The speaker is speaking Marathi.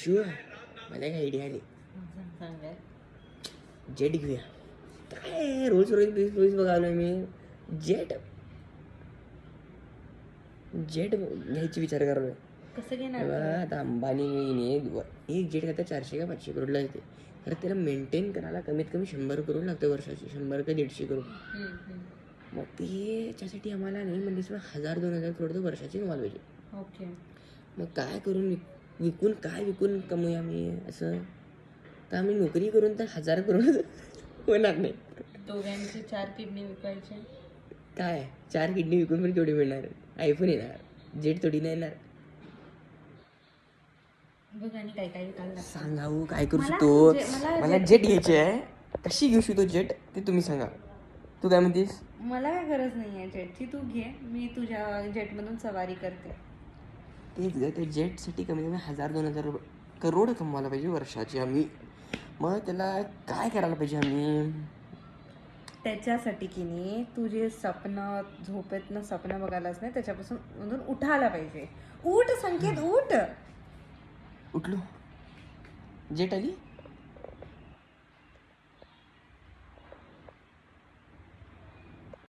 वैशू मला एक आयडिया आली. जेट घेऊया. काय रोल्स रॉईस बघालोय मी. जेट घ्यायची विचार करालोय. कसं घेणार बघा आता अंबानी एक जेट घेता 400 का 500 करोडला येते. तर त्याला मेंटेन करायला कमीत कमी 100 करोड लागते वर्षाची. 100 का 150 करोड. मग ते त्यासाठी आम्हाला नाही म्हणजे 1000-2000 करोड तर वर्षाची कमाल पाहिजे. ओके. मग काय करून विकून कमवूया आम्ही असं. तर आम्ही नोकरी करून तर 1000 करोड होणार नाही. दोघांची 4 किडनी विकायचे. काय 4 किडनी विकून पण केवढी मिळणार. आयफोन येणार, जेट थोडी नाही येणार. बघ आणि काय काय विकायला सांगावं काय करू शकतो. मला जेट घ्यायची आहे. कशी घेऊ शकतो जेट ते तुम्ही सांगा. तू काय म्हणतेस. मला काय गरज नाही आहे जेटची. तू घे, मी तुझ्या जेटमधून सवारी करते. तेच ग. त्या जेटसाठी कमी कमी 1000-2000 करोड कमवायला पाहिजे वर्षाची आम्ही. मग त्याला काय करायला पाहिजे आम्ही. त्याच्यासाठी की नाही तुझे स्वप्न झोपेतनं स्वप्न बघायलाच नाही त्याच्यापासून मधून उठायला पाहिजे. उठ संकेत उठ. उठलो. जेट आली.